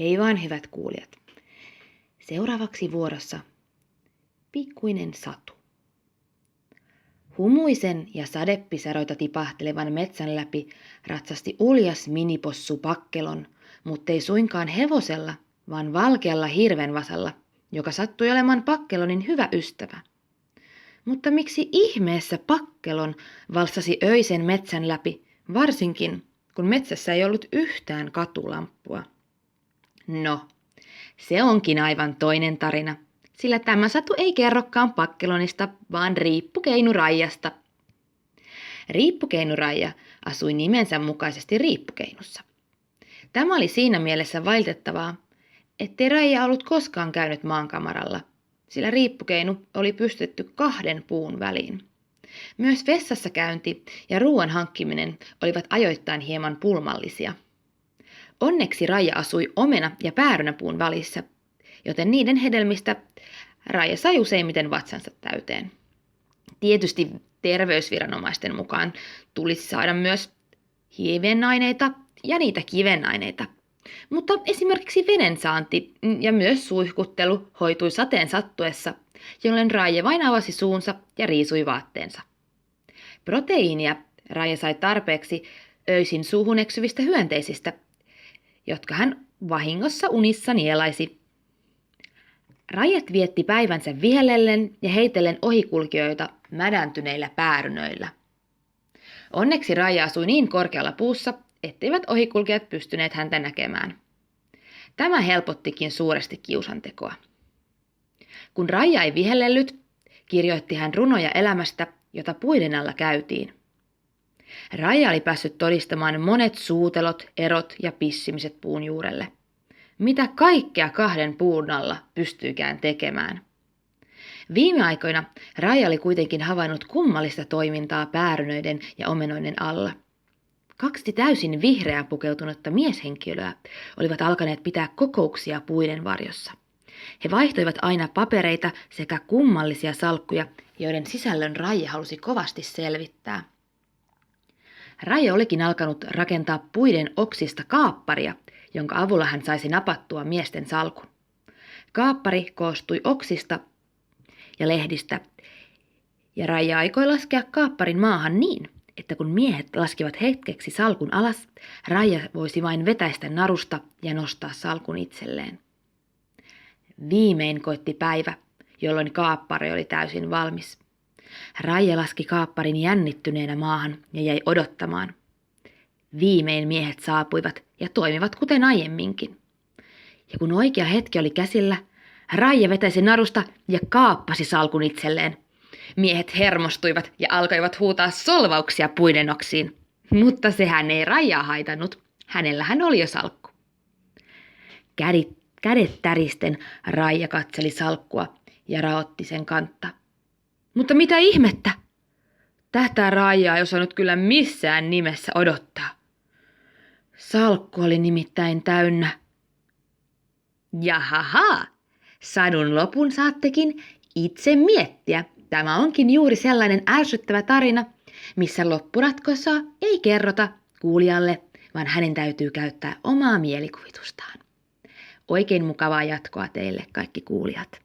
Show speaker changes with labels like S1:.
S1: Hei vaan hyvät kuulijat. Seuraavaksi vuorossa pikkuinen satu. Humuisen ja sadepisaroita tipahtelevan metsän läpi ratsasti uljas minipossu Pakkelon, muttei suinkaan hevosella, vaan valkealla hirvenvasalla, joka sattui olemaan Pakkelonin hyvä ystävä. Mutta miksi ihmeessä Pakkelon valssasi öisen metsän läpi, varsinkin kun metsässä ei ollut yhtään katulamppua? No, se onkin aivan toinen tarina, sillä tämä satu ei kerrokaan Pakkelonista, vaan Riippukeinuraijasta. Riippukeinuraija asui nimensä mukaisesti riippukeinussa. Tämä oli siinä mielessä valitettavaa, ettei Raija ollut koskaan käynyt maankamaralla, sillä riippukeinu oli pystytty 2 puun väliin. Myös vessassa käynti ja ruoan hankkiminen olivat ajoittain hieman pulmallisia. Onneksi Raija asui omena- ja päärynäpuun välissä, joten niiden hedelmistä Raija sai useimmiten vatsansa täyteen. Tietysti terveysviranomaisten mukaan tulisi saada myös hivenaineita ja niitä kivenaineita. Mutta esimerkiksi veden saanti ja myös suihkuttelu hoitui sateen sattuessa, jolloin Raija vain avasi suunsa ja riisui vaatteensa. Proteiinia Raija sai tarpeeksi öisin suuhun eksyvistä hyönteisistä, jotka hän vahingossa unissa nielaisi. Rajat vietti päivänsä vihellellen ja heitellen ohikulkijoita mädäntyneillä päärynöillä. Onneksi Raija asui niin korkealla puussa, etteivät ohikulkijat pystyneet häntä näkemään. Tämä helpottikin suuresti kiusantekoa. Kun Raija ei vihellellyt, kirjoitti hän runoja elämästä, jota puiden alla käytiin. Raija oli päässyt todistamaan monet suutelot, erot ja pissimiset puun juurelle. Mitä kaikkea 2 puun alla pystyykään tekemään? Viime aikoina Raija oli kuitenkin havainnut kummallista toimintaa päärynöiden ja omenoiden alla. 2 täysin vihreää pukeutunutta mieshenkilöä olivat alkaneet pitää kokouksia puiden varjossa. He vaihtoivat aina papereita sekä kummallisia salkkuja, joiden sisällön Raija halusi kovasti selvittää. Raija olikin alkanut rakentaa puiden oksista kaapparia, jonka avulla hän saisi napattua miesten salkun. Kaappari koostui oksista ja lehdistä, ja Raija aikoi laskea kaapparin maahan niin, että kun miehet laskivat hetkeksi salkun alas, Raija voisi vain vetäistä narusta ja nostaa salkun itselleen. Viimein koitti päivä, jolloin kaappari oli täysin valmis. Raija laski kaapparin jännittyneenä maahan ja jäi odottamaan. Viimein miehet saapuivat ja toimivat kuten aiemminkin. Ja kun oikea hetki oli käsillä, Raija vetäisi narusta ja kaappasi salkun itselleen. Miehet hermostuivat ja alkoivat huutaa solvauksia puiden oksiin, mutta sehän ei Raijaa haitannut. Hänellähän oli jo salkku. Kädet täristen Raija katseli salkkua ja raotti sen kantta. Mutta mitä ihmettä? Tätä Raijaa ei osannut kyllä missään nimessä odottaa. Salkku oli nimittäin täynnä. Jahaha, sadun lopun saattekin itse miettiä. Tämä onkin juuri sellainen ärsyttävä tarina, missä loppuratkaisua ei kerrota kuulijalle, vaan hänen täytyy käyttää omaa mielikuvitustaan. Oikein mukavaa jatkoa teille kaikki kuulijat.